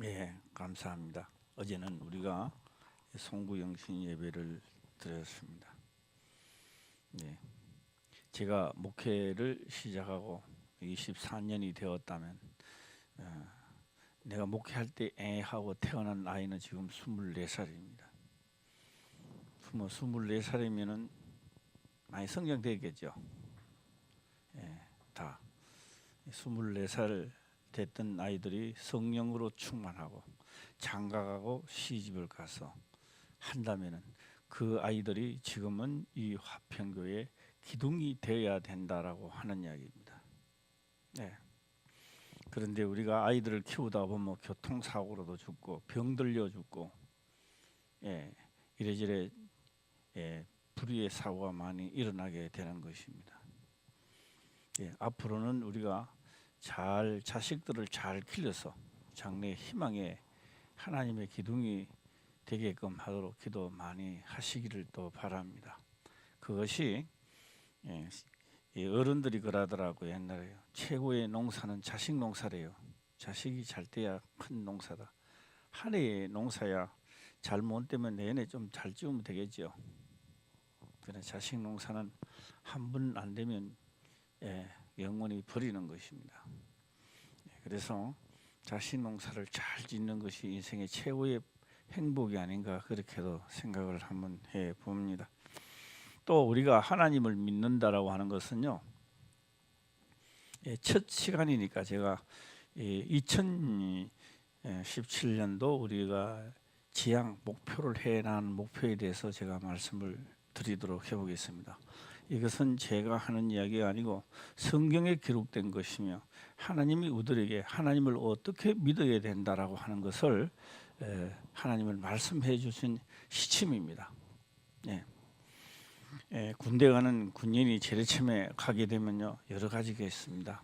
예, 감사합니다. 어제는 우리가 송구영신 예배를 드렸습니다. 예, 제가 목회를 시작하고 24년이 되었다면 내가 목회할 때 하고 태어난 나이는 지금 24살입니다. 24살이면은 많이 성장되겠죠. 예, 다 24살 됐던 아이들이 성령으로 충만하고 장가가고 시집을 가서 한다면은 그 아이들이 지금은 이 화평교회 기둥이 되어야 된다라고 하는 이야기입니다. 네. 그런데 우리가 아이들을 키우다 보면 교통사고로도 죽고 병들려 죽고 이래저래 불의의 사고가 많이 일어나게 되는 것입니다. 앞으로는 우리가 자식들을 잘 길러서 장래 희망의 하나님의 기둥이 되게끔 하도록 기도 많이 하시기를 또 바랍니다. 그것이 어른들이 그러더라고요. 옛날에 최고의 농사는 자식 농사래요. 자식이 잘 돼야 큰 농사다. 한 해의 농사야 잘못 되면 내년에 좀 잘 지으면 되겠죠. 그러나 자식 농사는 한 번 안 되면 영원히 버리는 것입니다. 그래서 자식 농사를 잘 짓는 것이 인생의 최고의 행복이 아닌가 그렇게도 생각을 한번 해봅니다. 또 우리가 하나님을 믿는다라고 하는 것은요, 첫 시간이니까 제가 2017년도 우리가 지향 목표를 해나가는 목표에 대해서 제가 말씀을 드리도록 해보겠습니다. 이것은 제가 하는 이야기가 아니고 성경에 기록된 것이며 하나님이 우리에게 하나님을 어떻게 믿어야 된다라고 하는 것을 하나님을 말씀해 주신 시침입니다. 군대 가는 군인이 제일 처음에 가게 되면요 여러 가지가 있습니다.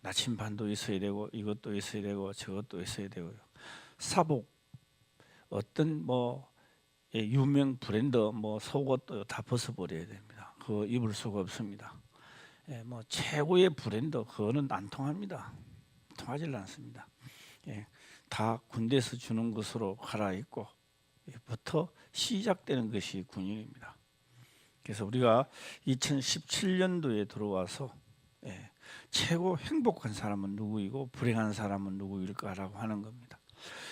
나침반도 있어야 되고 이것도 있어야 되고 저것도 있어야 되고요. 사복 어떤 유명 브랜드 속옷도 다 벗어버려야 됩니다. 그거 입을 수가 없습니다. 최고의 브랜드 그거는 안 통합니다. 통하질 않습니다. 다 군대에서 주는 것으로 갈아입고 부터 시작되는 것이 군인입니다. 그래서 우리가 2017년도에 들어와서 최고 행복한 사람은 누구이고 불행한 사람은 누구일까라고 하는 겁니다.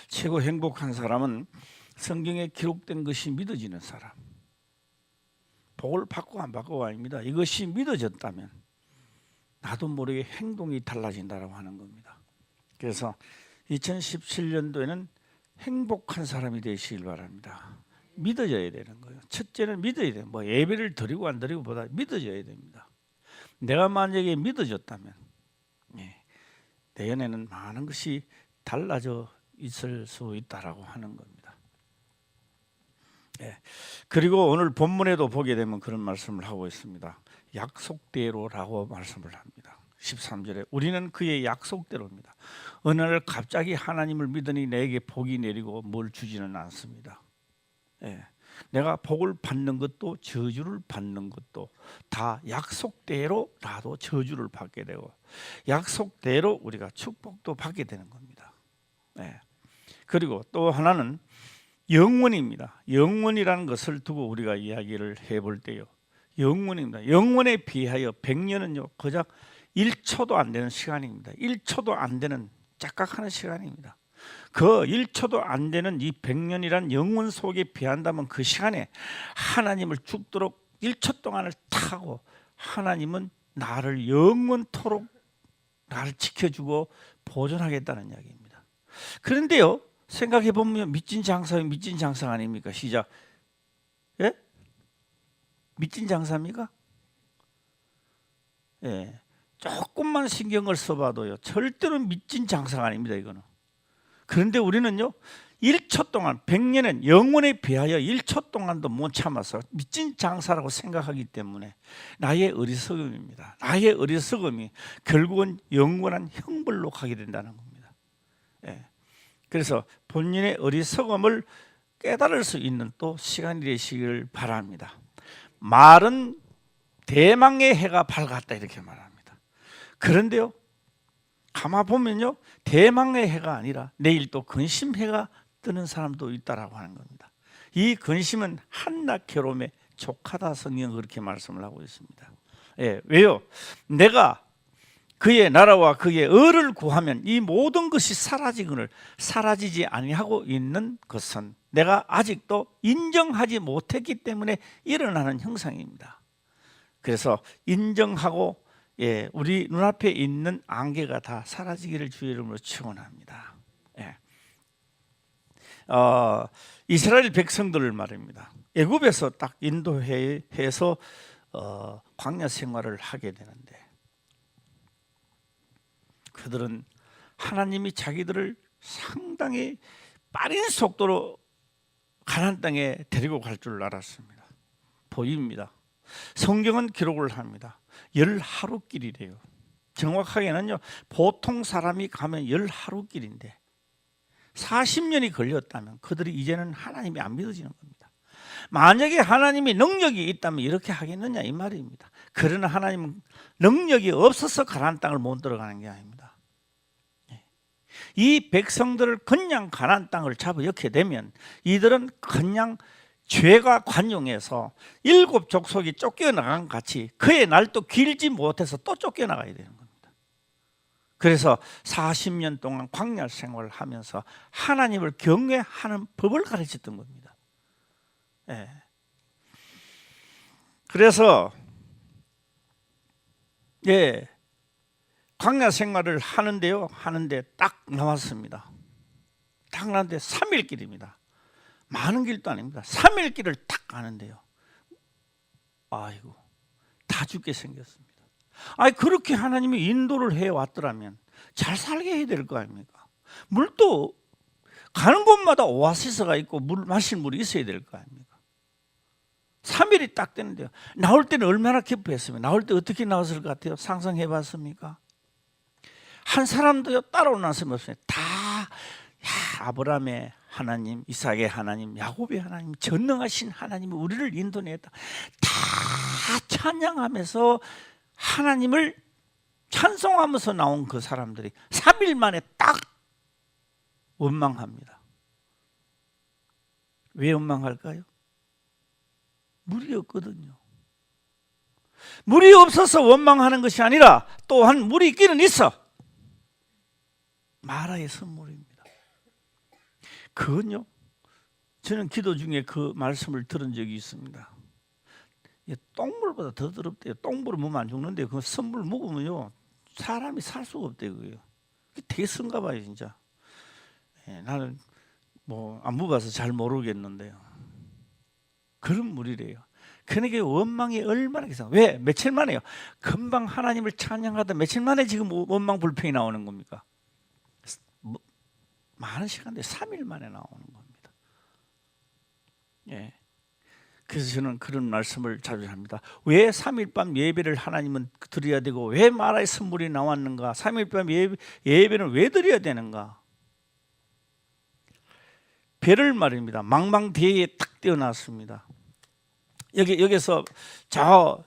최고 행복한 사람은 성경에 기록된 것이 믿어지는 사람. 복을 받고 안 받고가 아닙니다. 이것이 믿어졌다면 나도 모르게 행동이 달라진다라고 하는 겁니다. 그래서 2017년도에는 행복한 사람이 되시길 바랍니다. 믿어져야 되는 거예요. 첫째는 믿어야 돼요. 예배를 드리고 안 드리고 보다 믿어져야 됩니다. 내가 만약에 믿어졌다면 내년에는 많은 것이 달라져 있을 수 있다라고 하는 겁니다. 그리고 오늘 본문에도 보게 되면 그런 말씀을 하고 있습니다. 약속대로라고 말씀을 합니다. 13절에 우리는 그의 약속대로입니다. 어느 날 갑자기 하나님을 믿으니 내게 복이 내리고 뭘 주지는 않습니다. 내가 복을 받는 것도 저주를 받는 것도 다 약속대로 나도 저주를 받게 되고 약속대로 우리가 축복도 받게 되는 겁니다. 그리고 또 하나는 영원입니다. 영원이라는 것을 두고 우리가 이야기를 해볼 때요, 영원입니다. 영원에 비하여 100년은요 고작 1초도 안 되는 시간입니다. 1초도 안 되는 짝각하는 시간입니다. 그 1초도 안 되는 이 100년이란 영원 속에 비한다면 그 시간에 하나님을 죽도록 1초 동안을 타고 하나님은 나를 영원토록 나를 지켜주고 보존하겠다는 이야기입니다. 그런데요, 생각해 보면 미친 장사면 미친 장사 아닙니까? 시작. 미친 장사입니까? 조금만 신경을 써봐도요 절대로 미친 장사가 아닙니다. 이거는. 그런데 우리는요 1초 동안 100년은 영원에 비하여 1초 동안도 못 참아서 미친 장사라고 생각하기 때문에 나의 어리석음입니다. 나의 어리석음이 결국은 영원한 형벌로 가게 된다는 겁니다. 그래서 본인의 어리석음을 깨달을 수 있는 또 시간이 되시길 바랍니다. 말은 대망의 해가 밝았다 이렇게 말합니다. 그런데요 가만 보면요, 대망의 해가 아니라 내일 또 근심해가 뜨는 사람도 있다라고 하는 겁니다. 이 근심은 한낱 괴로움에 족하다, 성경은 그렇게 말씀을 하고 있습니다. 예, 왜요? 내가 그의 나라와 그의 의를 구하면 이 모든 것이 사라지거늘 사라지지 아니하고 있는 것은 내가 아직도 인정하지 못했기 때문에 일어나는 형상입니다. 그래서 인정하고, 예, 우리 눈앞에 있는 안개가 다 사라지기를 주의 이름으로 축원합니다. 예. 이스라엘 백성들을 말입니다. 애굽에서 딱 인도해서 광야 생활을 하게 되는데, 그들은 하나님이 자기들을 상당히 빠른 속도로 가나안 땅에 데리고 갈 줄 알았습니다. 보입니다. 성경은 기록을 합니다. 10하루길이래요. 정확하게는요, 보통 사람이 가면 10하루길인데 40년이 걸렸다면 그들이 이제는 하나님이 안 믿어지는 겁니다. 만약에 하나님이 능력이 있다면 이렇게 하겠느냐 이 말입니다. 그러나 하나님은 능력이 없어서 가나안 땅을 못 들어가는 게 아닙니다. 이 백성들을 그냥 가나안 땅을 잡아넣게 되면 이들은 그냥 죄가 관용해서 7 족속이 쫓겨나간 같이 그의 날도 길지 못해서 또 쫓겨나가야 되는 겁니다. 그래서 40년 동안 광야 생활을 하면서 하나님을 경외하는 법을 가르쳤던 겁니다. 예. 그래서 예, 광야 생활을 하는데요, 하는데 딱 나왔습니다. 딱 나왔는데 3일 길입니다. 많은 길도 아닙니다. 3일 길을 딱 가는데요, 아이고, 다 죽게 생겼습니다. 아니, 그렇게 하나님이 인도를 해왔더라면 잘 살게 해야 될 거 아닙니까? 물도 가는 곳마다 오아시스가 있고 마실 물이 있어야 될 거 아닙니까? 3일이 딱 되는데요, 나올 때는 얼마나 기뻐했습니까? 나올 때 어떻게 나왔을 것 같아요? 상상해 봤습니까? 한 사람도 따라오는 사람이 없습니다. 다 아브라함의 하나님, 이삭의 하나님, 야곱의 하나님, 전능하신 하나님이 우리를 인도내었다, 다 찬양하면서 하나님을 찬송하면서 나온 그 사람들이 3일 만에 딱 원망합니다. 왜 원망할까요? 물이 없거든요. 물이 없어서 원망하는 것이 아니라 또한 물이 있기는 있어. 마라의 선물입니다. 그건요, 저는 기도 중에 그 말씀을 들은 적이 있습니다. 똥물보다 더 더럽대요. 똥물을 먹으면 안 죽는데 그 선물 먹으면요 사람이 살 수가 없대요. 그게 되게 쓴가 봐요 진짜. 예, 나는 뭐 안 먹어서 잘 모르겠는데요, 그런 물이래요. 그러니까 원망이 얼마나 계속, 왜? 며칠 만에요. 금방 하나님을 찬양하다 며칠 만에 지금 원망 불평이 나오는 겁니까? 많은 시간인데 3일 만에 나오는 겁니다. 예. 그래서 저는 그런 말씀을 자주 합니다. 왜 3일 밤 예배를 하나님은 드려야 되고 왜 마라의 선물이 나왔는가? 3일 밤 예배는 왜 드려야 되는가? 배를 말입니다. 망망대해에 딱 띄어놨습니다. 여기서 저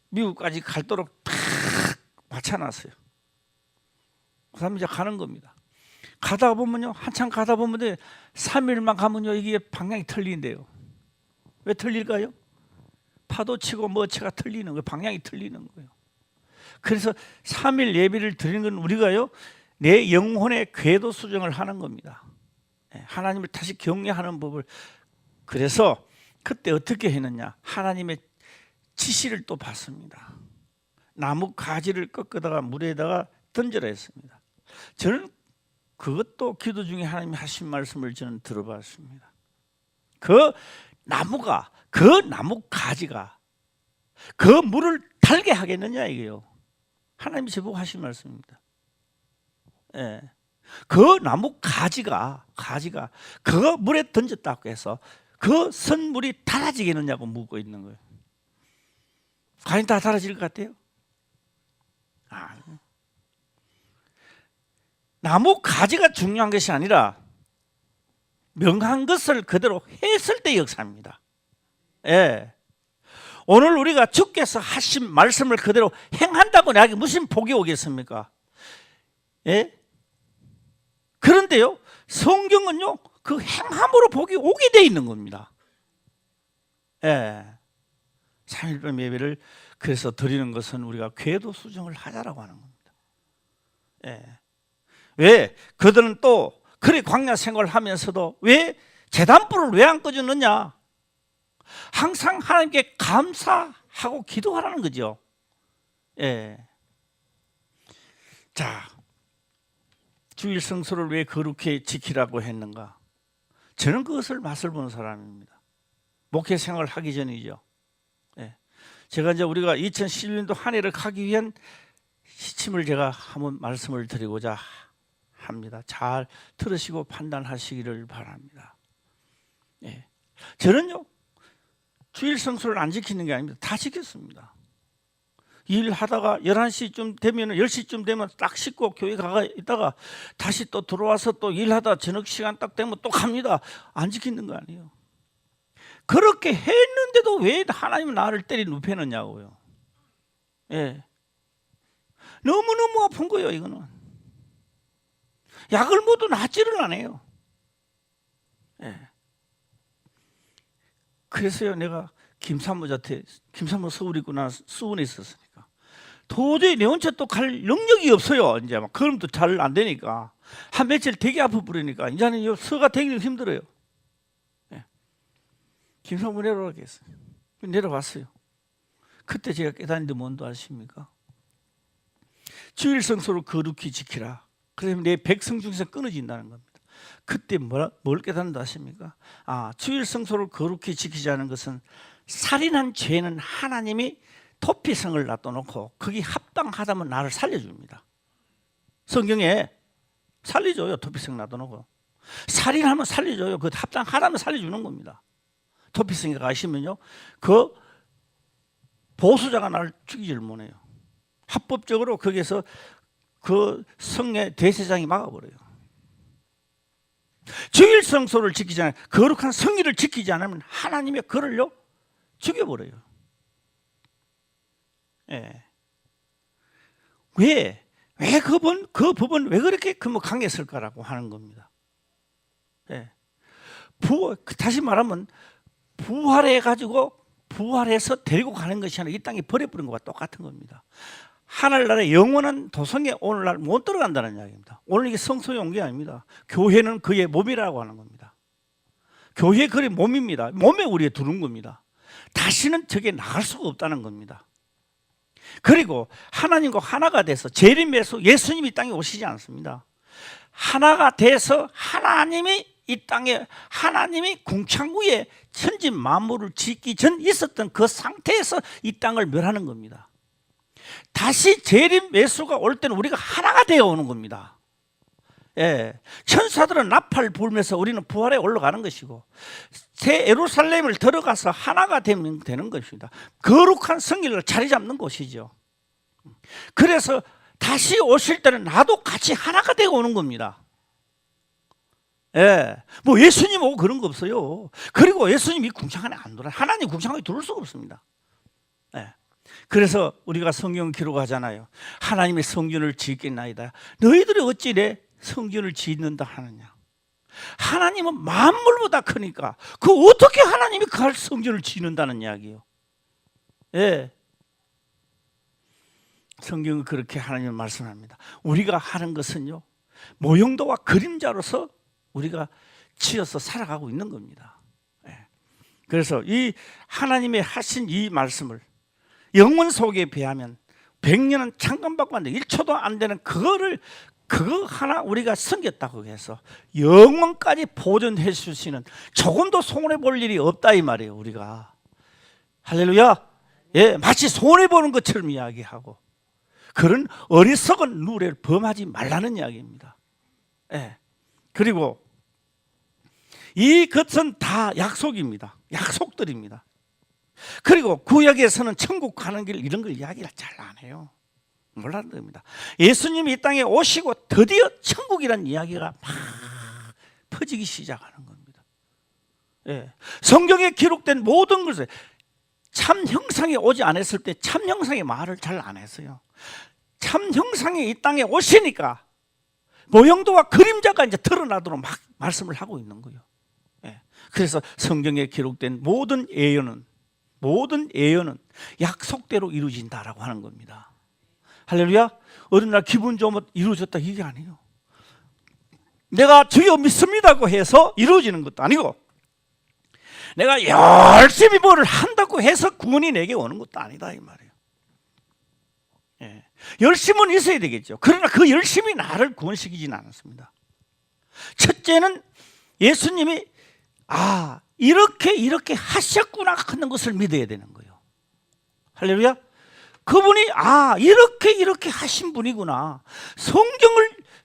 미국까지 갈도록 탁 맞춰놨어요. 그 다음에 이제 가는 겁니다. 가다 보면요, 한참 가다 보면 3일만 가면요 이게 방향이 틀린대요. 왜 틀릴까요? 파도 치고 뭐치가 틀리는 거예요. 방향이 틀리는 거예요. 그래서 3일 예배를 드리는 건 우리가요, 내 영혼의 궤도 수정을 하는 겁니다. 하나님을 다시 경외하는 법을. 그래서 그때 어떻게 했느냐, 하나님의 지시를 또 받습니다. 나무 가지를 꺾다가 물에다가 던져라 했습니다. 저는 그것도 기도 중에 하나님이 하신 말씀을 저는 들어봤습니다. 그 나무가, 그 나무 가지가 그 물을 달게 하겠느냐 이게요, 하나님이 저보고 하신 말씀입니다. 예. 그 나무 가지가 그 물에 던졌다고 해서 그 선물이 달아지겠느냐고 묻고 있는 거예요. 과연 다 달아질 것 같아요? 나무 가지가 중요한 것이 아니라 명한 것을 그대로 했을 때 역사입니다. 예. 오늘 우리가 주께서 하신 말씀을 그대로 행한다고 내게 무슨 복이 오겠습니까? 예? 그런데요, 성경은요, 그 행함으로 복이 오게 돼 있는 겁니다. 예. 3일밤 예배를 그래서 드리는 것은 우리가 궤도 수정을 하자라고 하는 겁니다. 예. 왜? 그들은 또 그리 광야 생활을 하면서도 왜 제단불을 왜 안 꺼주느냐? 항상 하나님께 감사하고 기도하라는 거죠. 예. 자, 주일 성소를 왜 거룩히 지키라고 했는가? 저는 그것을 맛을 보는 사람입니다. 목회 생활을 하기 전이죠. 예. 제가 이제 우리가 2011년도 한 해를 가기 위한 시침을 제가 한번 말씀을 드리고자 합니다. 잘 들으시고 판단하시기를 바랍니다. 예. 저는요, 주일 성소를 안 지키는 게 아닙니다. 다 지켰습니다. 일하다가 11시쯤 되면 10시쯤 되면 딱 씻고 교회 가가 있다가 다시 또 들어와서 또 일하다 저녁 시간 딱 되면 또 갑니다. 안 지키는 거 아니에요. 그렇게 했는데도 왜 하나님은 나를 때리 눕혀놓냐고요. 예. 너무너무 아픈 거예요, 이거는. 약을 먹어도 낫지를 않아요. 예. 그래서요, 내가 김사모 서울에 있고 나 수원에 있었으니까 도저히 내 혼자 또 갈 능력이 없어요. 이제 막 걸음도 잘 안 되니까 한 며칠 되게 아파 부르니까 이제는 요 서가 되기는 힘들어요. 예. 김사모 내려가게 했어요. 내려갔어요. 그때 제가 깨닫는데 뭔지 아십니까? 주일 성소를 거룩히 지키라. 그러면 내 백성 중에서 끊어진다는 겁니다. 그때 뭘 깨닫는다 아십니까? 아, 주일 성소를 거룩히 지키자는 것은 살인한 죄는 하나님이 도피성을 놔둬놓고 거기 합당하다면 나를 살려줍니다. 성경에 살려줘요. 도피성 놔둬놓고 살인하면 살려줘요. 그 합당하다면 살려주는 겁니다. 도피성에 가시면요, 그 보수자가 나를 죽이질 못해요. 합법적으로 거기에서 그 성의 대제사장이 막아버려요. 주일 성소를 지키지 않으면, 거룩한 성의를 지키지 않으면 하나님의 그를요 죽여버려요. 예. 왜 그 법은 왜 그렇게 강했을까라고 하는 겁니다. 예. 다시 말하면 부활해서 데리고 가는 것이 아니라 이 땅에 버려버린 것과 똑같은 겁니다. 하늘나라의 영원한 도성에 오늘날 못 들어간다는 이야기입니다. 오늘 이게 성소에 온 게 아닙니다. 교회는 그의 몸이라고 하는 겁니다. 교회 그의 몸입니다. 몸에 우리에 두는 겁니다. 다시는 저게 나갈 수가 없다는 겁니다. 그리고 하나님과 하나가 돼서 재림에서 예수님이 이 땅에 오시지 않습니다. 하나가 돼서 하나님이 이 땅에, 하나님이 궁창구에 천지 만물을 짓기 전 있었던 그 상태에서 이 땅을 멸하는 겁니다. 다시 재림 예수가 올 때는 우리가 하나가 되어 오는 겁니다. 예. 천사들은 나팔 불면서 우리는 부활에 올라가는 것이고 새 예루살렘을 들어가서 하나가 되는 것입니다. 거룩한 성결을 자리 잡는 곳이죠. 그래서 다시 오실 때는 나도 같이 하나가 되어 오는 겁니다. 예. 뭐 예수님 오고 그런 거 없어요. 그리고 예수님이 궁창 안에 안 들어요. 하나님 궁창 안에 들어올 수가 없습니다. 예. 그래서 우리가 성경 기록하잖아요. 하나님의 성전을 짓겠나이다. 너희들이 어찌 내 성전을 짓는다 하느냐. 하나님은 만물보다 크니까 그 어떻게 하나님이 그 성전을 짓는다는 이야기예요. 예. 성경은 그렇게 하나님은 말씀합니다. 우리가 하는 것은요, 모형도와 그림자로서 우리가 지어서 살아가고 있는 겁니다. 예. 그래서 이 하나님의 하신 이 말씀을 영원 속에 비하면 100년은 잠깐밖에 안 돼, 1초도 안 되는 그거 하나 우리가 섬겼다고 해서 영원까지 보존해 줄 수 있는, 조금도 손해 볼 일이 없다 이 말이에요. 우리가 할렐루야. 예, 마치 손해 보는 것처럼 이야기하고 그런 어리석은 누레를 범하지 말라는 이야기입니다. 예. 그리고 이것은 다 약속입니다. 약속들입니다. 그리고 구약에서는 천국 가는 길 이런 걸 이야기를 잘 안 해요. 몰라는 겁니다. 예수님이 이 땅에 오시고 드디어 천국이라는 이야기가 막 퍼지기 시작하는 겁니다. 예. 성경에 기록된 모든 것을 참 형상이 오지 않았을 때 참 형상의 말을 잘 안 했어요. 참 형상이 이 땅에 오시니까 모형도와 그림자가 이제 드러나도록 막 말씀을 하고 있는 거예요. 예. 그래서 성경에 기록된 모든 예언은 약속대로 이루어진다라고 하는 겁니다. 할렐루야. 어느 날 기분 좋으면 이루어졌다 이게 아니에요. 내가 주여 믿습니다고 해서 이루어지는 것도 아니고, 내가 열심히 뭐를 한다고 해서 구원이 내게 오는 것도 아니다 이 말이에요. 예. 열심은 있어야 되겠죠. 그러나 그 열심이 나를 구원시키지는 않았습니다. 첫째는 예수님이 이렇게 하셨구나 하는 것을 믿어야 되는 거예요. 할렐루야. 그분이 이렇게 하신 분이구나.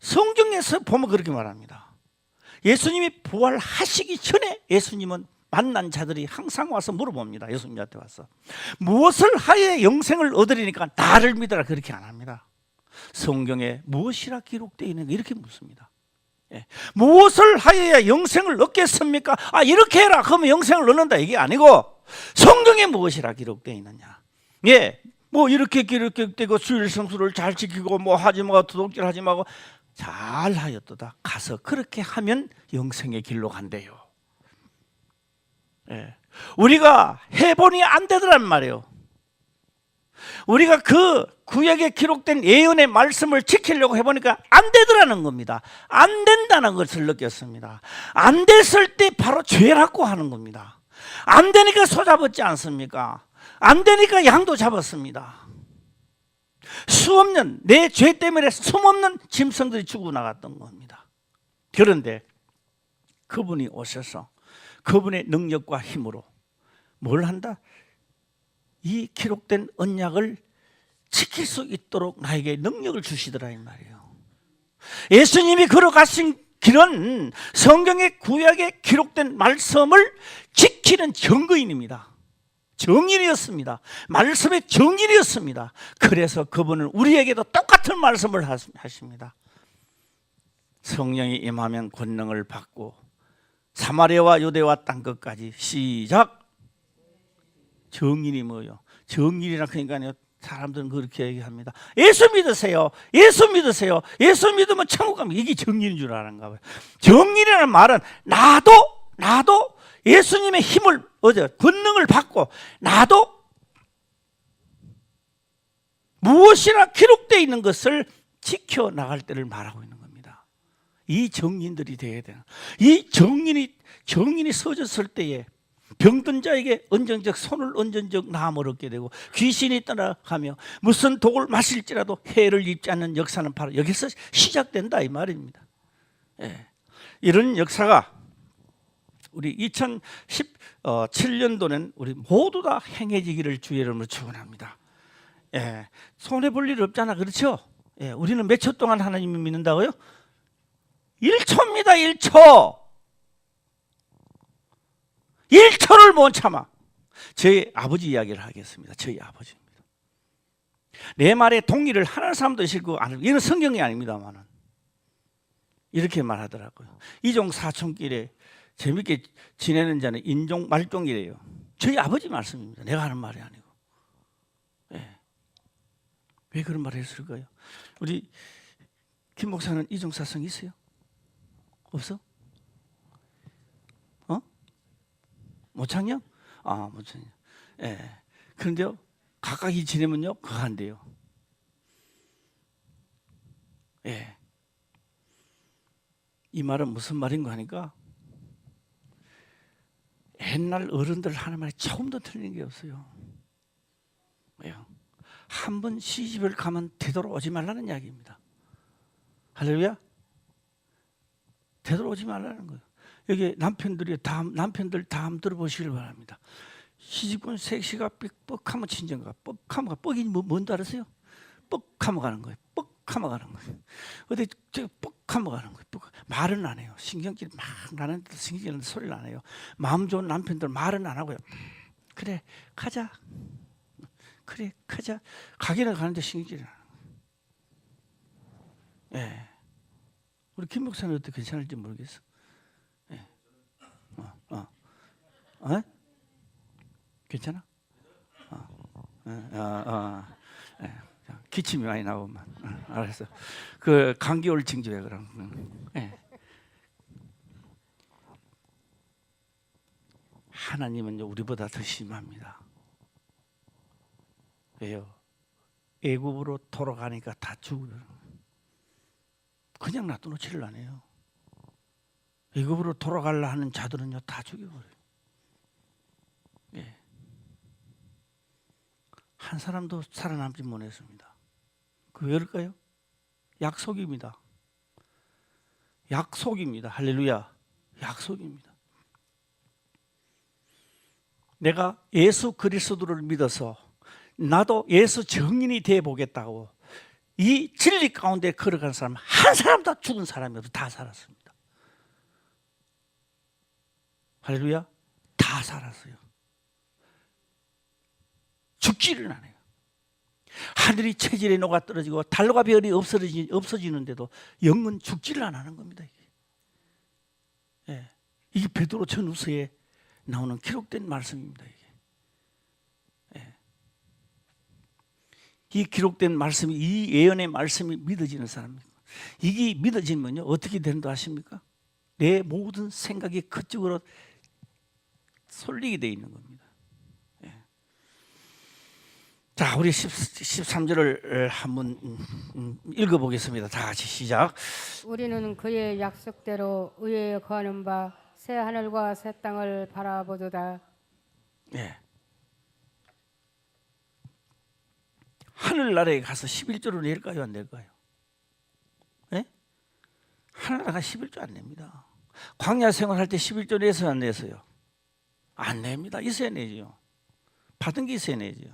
성경에서 보면 그렇게 말합니다. 예수님이 부활하시기 전에 예수님은 만난 자들이 항상 와서 물어봅니다. 예수님한테 와서 무엇을 하여 영생을 얻으리니까 나를 믿어라 그렇게 안 합니다. 성경에 무엇이라 기록되어 있는가 이렇게 묻습니다. 예. 무엇을 하여야 영생을 얻겠습니까? 이렇게 해라 그러면 영생을 얻는다 이게 아니고, 성경에 무엇이라 기록되어 있느냐. 예, 뭐 이렇게 기록되고 주일 성수를 잘 지키고 뭐 하지 말고 도둑질 하지 말고 잘 하였도다. 가서 그렇게 하면 영생의 길로 간대요. 예. 우리가 해보니 안 되더란 말이에요. 우리가 그 구약에 기록된 예언의 말씀을 지키려고 해보니까 안 되더라는 겁니다. 안 된다는 것을 느꼈습니다. 안 됐을 때 바로 죄라고 하는 겁니다. 안 되니까 소 잡았지 않습니까? 안 되니까 양도 잡았습니다. 수없는 내 죄 때문에 숨없는 짐승들이 죽어나갔던 겁니다. 그런데 그분이 오셔서 그분의 능력과 힘으로 뭘 한다? 이 기록된 언약을 지킬 수 있도록 나에게 능력을 주시더라 이 말이에요. 예수님이 걸어가신 길은 성경의 구약에 기록된 말씀을 지키는 증거인입니다. 정인이었습니다. 말씀의 정인이었습니다. 그래서 그분은 우리에게도 똑같은 말씀을 하십니다. 성령이 임하면 권능을 받고 사마리아와 유대와 땅 끝까지 시작. 정인이 뭐예요? 정인이라 그러니까요, 사람들은 그렇게 얘기합니다. 예수 믿으세요. 예수 믿으세요. 예수 믿으면 천국 가면 이게 정인인 줄 아는가 봐요. 정인이라는 말은 나도 예수님의 힘을 권능을 받고 나도 무엇이나 기록되어 있는 것을 지켜나갈 때를 말하고 있는 겁니다. 이 정인들이 되어야 되는, 이 정인이 서졌을 때에 병든 자에게 언정적 손을 얹은적 나음을 얻게 되고, 귀신이 떠나가며 무슨 독을 마실지라도 해를 입지 않는 역사는 바로 여기서 시작된다 이 말입니다. 예. 이런 역사가 우리 2017년도는 우리 모두 다 행해지기를 주의 이름으로 축원합니다. 예. 손해 볼 일 없잖아, 그렇죠? 예. 우리는 몇 초 동안 하나님을 믿는다고요? 1초입니다. 1초를 못 참아. 저희 아버지 이야기를 하겠습니다. 저희 아버지입니다. 내 말에 동의를 하는 사람도 있을 거고, 이건 성경이 아닙니다만은 이렇게 말하더라고요. 이종 사촌길에 재밌게 지내는 자는 인종 말종이래요. 저희 아버지 말씀입니다. 내가 하는 말이 아니고. 네. 왜 그런 말을 했을까요? 우리 김 목사는 이종사성 있어요? 없어? 모창이요? 모창이요. 예. 그런데요, 가까이 지내면요, 그거 한대요. 예. 이 말은 무슨 말인가 하니까, 옛날 어른들 하는 말이 처음도 틀린 게 없어요. 왜요? 한 번 시집을 가면 되돌아오지 말라는 이야기입니다. 할렐루야? 되돌아오지 말라는 거예요. 여기 남편들 다음 들어보시길 바랍니다. 시집은 섹시가 뻑하면 친정가, 뻑하면 뻑이 뭔지 알았어요? 뻑하면 가는 거예요. 뻑하면 가는 거예요. 어디 뻑하면 가는 거예요. 말은 안 해요. 신경질 막 나는데 신경질 소리를 안 해요. 마음 좋은 남편들 말은 안 하고요. 그래 가자. 그래 가자. 가기는 가는데 신경질이 안 해요. 예. 우리 김 목사는 어떻게 괜찮을지 모르겠어. 괜찮아? 기침이 많이 나오면 알았어. 그 감기 올 징조야 그럼. 예. 하나님은 우리보다 더 심합니다. 왜요? 애굽으로 돌아가니까 다 죽어요. 그냥 놔둬놓지를 않아요. 애굽으로 돌아가려 하는 자들은요 다 죽여버려요. 예. 한 사람도 살아남지 못했습니다. 그 왜일까요? 약속입니다. 약속입니다. 할렐루야. 약속입니다. 내가 예수 그리스도를 믿어서 나도 예수 증인이 되어 보겠다고 이 진리 가운데 걸어간 사람 한 사람도 죽은 사람이 없어. 다 살았습니다. 할렐루야. 다 살았어요. 죽지를 않아요. 하늘이 체질에 녹아 떨어지고 달과 별이 없어지는데도 영은 죽지를 안 하는 겁니다. 이게, 예. 이게 베드로 전후서에 나오는 기록된 말씀입니다. 이게. 예. 이 기록된 말씀이, 이 예언의 말씀이 믿어지는 사람입니다. 이게 믿어지면요 어떻게 되는지 아십니까? 내 모든 생각이 그쪽으로 쏠리게 되어 있는 겁니다. 예. 자, 우리 13절을 한번 읽어보겠습니다. 다 같이 시작. 우리는 그의 약속대로 의에 거하는 바 새 하늘과 새 땅을 바라보도다. 예. 하늘나라에 가서 11조를 낼까요 안 낼까요? 예? 하늘나라가 11조 안 냅니다. 광야 생활할 때 11조 내서요 안 내서요? 안 냅니다. 있어야 내죠. 받은 게 있어야 내죠.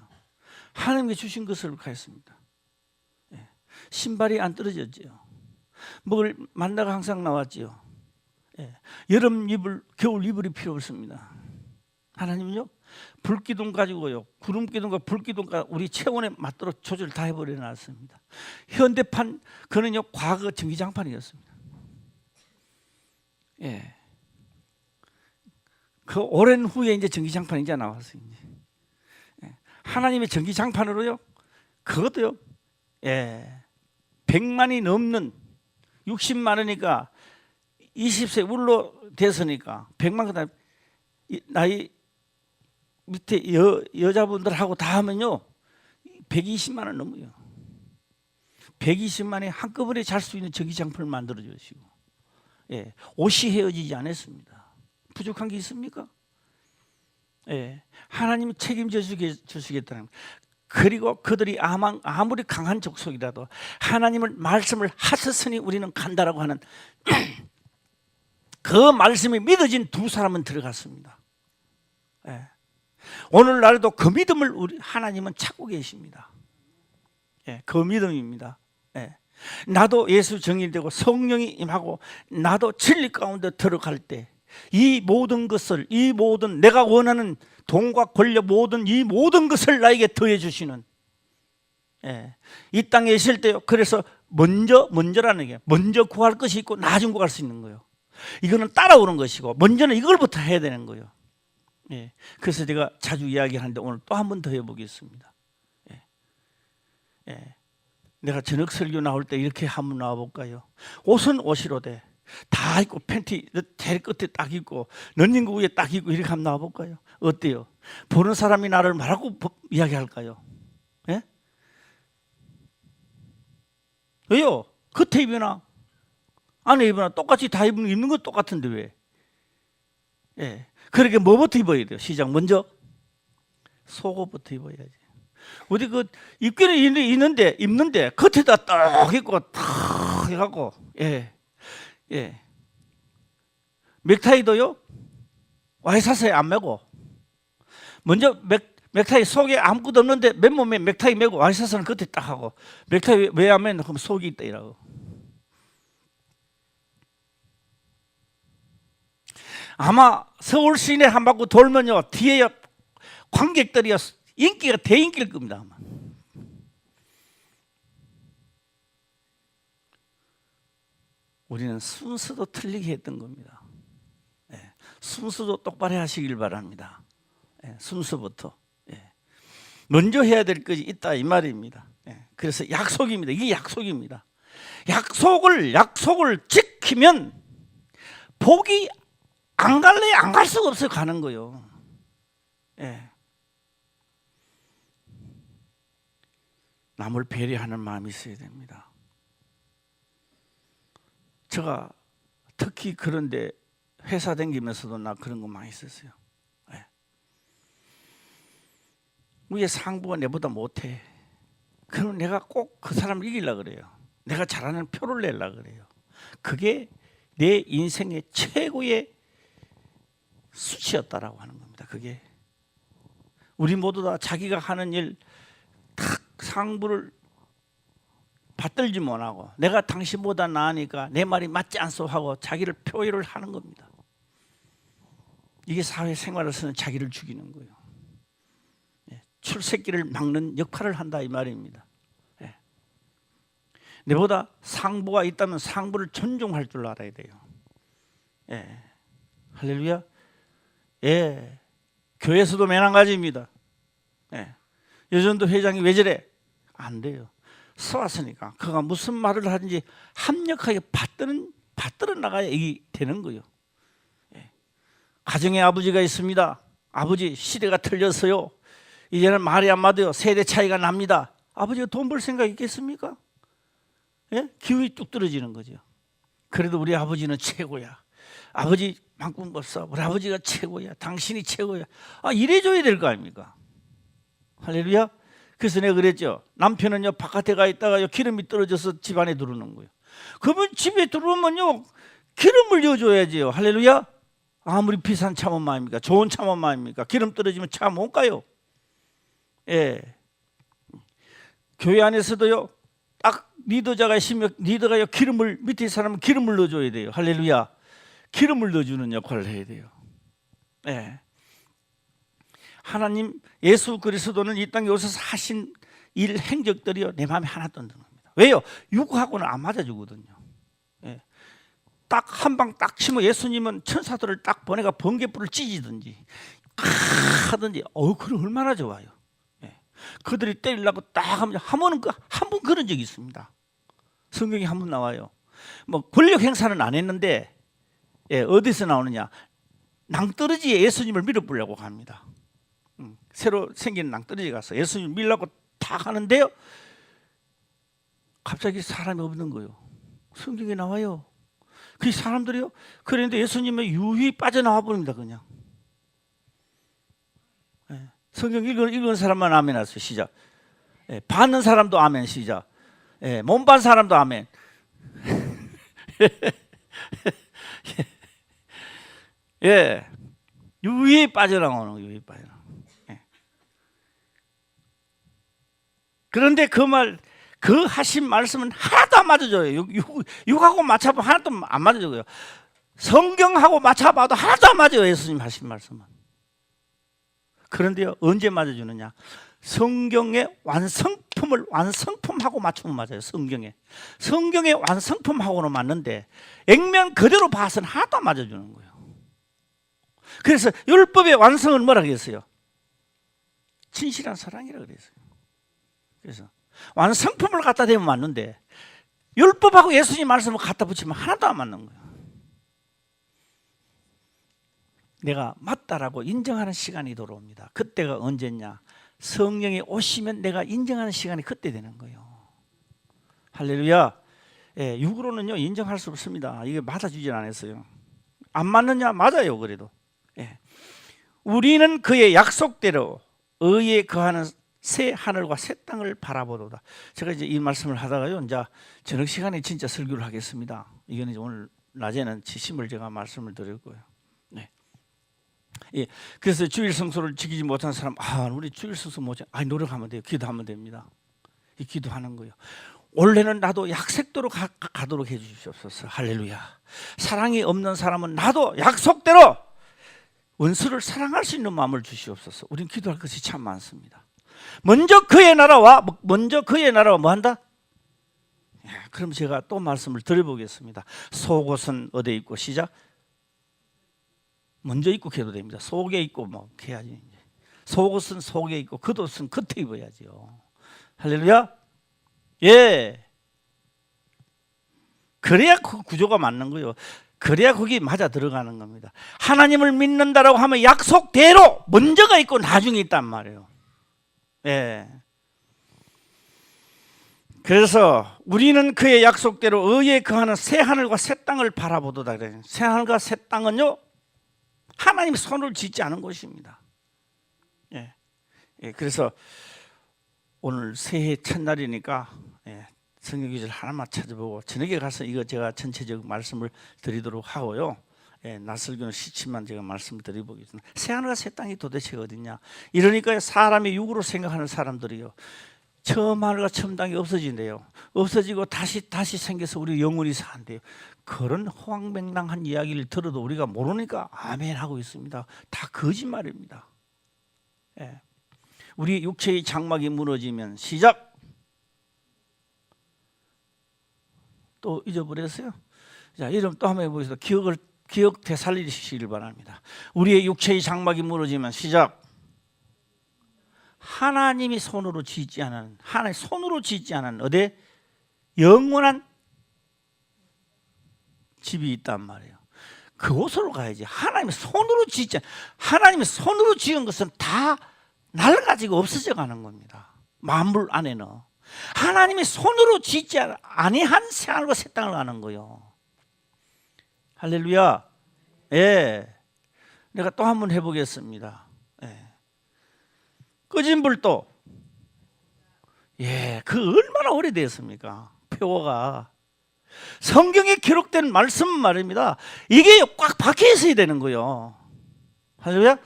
하나님께 주신 것을 가했습니다. 예. 신발이 안 떨어졌죠. 먹을 만나가 항상 나왔죠. 예. 여름 이불, 겨울 이불이 필요 없습니다. 하나님은요 불기둥 가지고요 구름기둥과 불기둥과 우리 체온에 맞도록 조절 다 해버려 놨습니다. 현대판 그는요 과거 전기장판이었습니다. 예. 그 오랜 후에 이제 전기장판이 이제 나왔어요. 이제. 예. 하나님의 전기장판으로요 그것도요 100만이 넘는 60만 원이니까 20세 울로 됐으니까 100만 그다음 나이 밑에 여자분들하고 다 하면요 120만 원 넘어요. 120만이 한꺼번에 잘 수 있는 전기장판을 만들어 주시고, 예, 옷이 헤어지지 않았습니다. 부족한 게 있습니까? 예, 하나님이 책임져 주시겠다는 거예요. 그리고 그들이 아무리 강한 족속이라도 하나님을 말씀을 하셨으니 우리는 간다라고 하는 그 말씀이 믿어진 두 사람은 들어갔습니다. 예. 오늘날에도 그 믿음을 우리 하나님은 찾고 계십니다. 예, 그 믿음입니다. 예. 나도 예수 증인되고 성령이 임하고 나도 진리 가운데 들어갈 때 이 모든 것을, 이 모든 내가 원하는 돈과 권력 모든 이 모든 것을 나에게 더해 주시는, 예, 이 땅에 있을 때요. 그래서 먼저라는 게 먼저 구할 것이 있고 나중 구할 수 있는 거예요. 이거는 따라오는 것이고 먼저는 이걸부터 해야 되는 거예요. 예, 그래서 제가 자주 이야기하는데 오늘 또 한 번 더 해보겠습니다. 예, 예, 내가 저녁 설교 나올 때 이렇게 한번 나와볼까요? 옷은 옷이로되 다 입고 팬티 제일 끝에 딱 입고 런닝구 위에 딱 입고 이렇게 한번 나와볼까요? 어때요? 보는 사람이 나를 뭐라고 이야기할까요? 예? 왜요? 겉에 입으나 안에 입으나 똑같이 다 입는 건 똑같은데 왜? 예, 그렇게 뭐부터 입어야 돼요? 시작. 먼저 속옷부터 입어야지. 어디 그 입기는 입는데 겉에다 딱 입고 탁 해갖고, 예, 예, 넥타이도요 와이사스에 안 매고 먼저 넥타이 속에 아무것도 없는데 맨몸에 넥타이 매고 와이사스는 겉에 딱 하고 넥타이 왜 안 매는? 그럼 속이 있다 이라고. 아마 서울 시내 한 바퀴 돌면요 뒤에 관객들이 인기가 대인기일 겁니다. 아마. 우리는 순서도 틀리게 했던 겁니다. 예, 순서도 똑바로 하시길 바랍니다. 예, 순서부터. 예. 먼저 해야 될 것이 있다 이 말입니다. 예, 그래서 약속입니다. 이게 약속입니다. 약속을 지키면 복이 안 갈래 안 갈 수가 없어요. 가는 거요. 예. 남을 배려하는 마음이 있어야 됩니다. 제가 특히 그런데 회사 다니면서도 나 그런 거 많이 있었어요. 예. 위에 상부가 내보다 못해. 그럼 내가 꼭 그 사람을 이기려고 그래요. 내가 잘하는 표를 내려고 그래요. 그게 내 인생의 최고의 수치였다라고 하는 겁니다. 그게 우리 모두 다 자기가 하는 일 탁 상부를 받들지 못하고 내가 당신보다 나으니까 내 말이 맞지 않소 하고 자기를 표현을 하는 겁니다. 이게 사회생활에서는 자기를 죽이는 거예요. 출세길을 막는 역할을 한다 이 말입니다. 내보다 상부가 있다면 상부를 존중할 줄 알아야 돼요. 할렐루야. 교회에서도 매한가지입니다. 여전도 회장이 왜 저래? 안 돼요. 써왔으니까 그가 무슨 말을 하든지 합력하게 받들어 나가야 이게 되는 거예요. 가정에 아버지가 있습니다. 아버지 시대가 틀렸어요. 이제는 말이 안 맞아요. 세대 차이가 납니다. 아버지가 돈 벌 생각 있겠습니까? 기운이 뚝 떨어지는 거죠. 그래도 우리 아버지는 최고야. 아버지만큼 없어. 우리 아버지가 최고야. 당신이 최고야. 이래줘야 될 거 아닙니까? 할렐루야. 그래서 내가 그랬죠. 남편은요 바깥에 가 있다가 기름이 떨어져서 집 안에 들어오는 거예요. 그러면 집에 들어오면요 기름을 넣어줘야지요. 할렐루야. 아무리 비싼 차 못 마입니까? 좋은 차 못 마입니까? 기름 떨어지면 차 못 가요. 교회 안에서도요 딱 리더자가 있으면 리더가 기름을 밑에 사람은 기름을 넣어줘야 돼요. 할렐루야. 기름을 넣어주는 역할을 해야 돼요. 하나님 예수 그리스도는 이 땅에 오셔서 하신 일 행적들이요 내 마음에 하나도 안 드는 겁니다. 왜요? 육하고는 안 맞아주거든요. 딱 한 방 딱 치면 예수님은 천사들을 딱 보내가 번개불을 찢이든지 하든지 그럼 얼마나 좋아요. 그들이 때리려고 딱 하면 한 번 그런 적이 있습니다. 성경에 한 번 나와요. 뭐 권력 행사는 안 했는데 어디서 나오느냐? 낭떠러지에 예수님을 밀어보려고 합니다. 새로 생긴 낭떠러지 가서 예수님 밀려고 딱 하는데요 갑자기 사람이 없는 거예요. 성경에 나와요. 그 사람들이요 그런데 예수님의 유히 빠져나와 버립니다. 그냥 성경 읽은 사람만 아멘 하세요. 시작. 받는 사람도 아멘. 시작. 못 받는 사람도 아멘. 유히 빠져나오는 거예요. 유히 빠져나오는. 그런데 그 하신 말씀은 하나도 안 맞아줘요. 육하고 맞춰보면 하나도 안 맞아줘요. 성경하고 맞춰봐도 하나도 안 맞아요. 예수님 하신 말씀은. 그런데요 언제 맞아주느냐? 성경의 완성품하고 맞추면 맞아요. 성경의 완성품하고는 맞는데 액면 그대로 봐서는 하나도 안 맞아주는 거예요. 그래서 율법의 완성은 뭐라 그랬어요? 진실한 사랑이라 그랬어요. 그래서 완성품을 갖다 대면 맞는데 율법하고 예수님 말씀을 갖다 붙이면 하나도 안 맞는 거예요. 내가 맞다라고 인정하는 시간이 돌아옵니다. 그때가 언제냐? 성령이 오시면 내가 인정하는 시간이 그때 되는 거예요. 할렐루야. 육으로는요 인정할 수 없습니다. 이게 맞아주질 않았어요. 안 맞느냐? 맞아요. 그래도 우리는 그의 약속대로 의에 거하는 새 하늘과 새 땅을 바라보도다. 제가 이제 이 말씀을 하다가요 이제 저녁 시간에 진짜 설교를 하겠습니다. 이거는 이제 오늘 낮에는 지심을 제가 말씀을 드릴 거예요. 그래서 주일 성소를 지키지 못한 사람, 우리 주일 성소 못 지켜. 노력하면 돼요. 기도하면 됩니다. 이 기도하는 거예요. 원래는 나도 약속대로 가도록 해주시옵소서. 할렐루야. 사랑이 없는 사람은 나도 약속대로 원수를 사랑할 수 있는 마음을 주시옵소서. 우리는 기도할 것이 참 많습니다. 먼저 그의 나라와 뭐 한다? 그럼 제가 또 말씀을 드려보겠습니다. 속옷은 어디에 있고 시작. 먼저 입고 해도 됩니다. 속에 입고 뭐 해야지. 속옷은 속에 입고 겉옷은 겉에 입어야죠. 할렐루야. 예. 그래야 그 구조가 맞는 거예요. 그래야 거기 맞아 들어가는 겁니다. 하나님을 믿는다라고 하면 약속대로 먼저가 있고 나중에 있단 말이에요. 예. 그래서 우리는 그의 약속대로 의에 거하는 새 하늘과 새 땅을 바라보도다 그래요. 새 하늘과 새 땅은요, 하나님이 손을 짓지 않은 곳입니다. 예. 예. 그래서 오늘 새해 첫날이니까 성경 구절 하나만 찾아보고 저녁에 가서 이거 제가 전체적 말씀을 드리도록 하고요. 낯설교는 시치만 제가 말씀을 드려보겠습니다. 새 하늘과 새 땅이 도대체 어디냐? 이러니까 사람이 육으로 생각하는 사람들이요, 처음 하늘과 처음 땅이 없어진대요. 없어지고 다시 생겨서 우리 영혼이 산대요. 그런 호황맹랑한 이야기를 들어도 우리가 모르니까 아멘 하고 있습니다. 다 거짓말입니다. 예. 우리 육체의 장막이 무너지면 시작. 또 잊어버렸어요. 자, 이름 또 한번 해보겠습니다. 기억 되살리시길 바랍니다. 우리의 육체의 장막이 무너지면 시작. 하나님이 손으로 짓지 않은, 하나님 손으로 짓지 않은 어디 영원한 집이 있단 말이에요. 그곳으로 가야지. 하나님이 손으로 짓지, 하나님이 손으로 지은 것은 다 낡아지고 없어져 가는 겁니다. 만물 안에는 하나님이 손으로 짓지 아니한 새 하늘과 새 땅을 가는 거예요. 할렐루야. 예. 내가 또 한번 해보겠습니다. 예. 꺼진 불도, 예, 그 얼마나 오래됐습니까? 표어가 성경에 기록된 말씀 말입니다. 이게 꽉 박혀 있어야 되는 거예요. 할렐루야.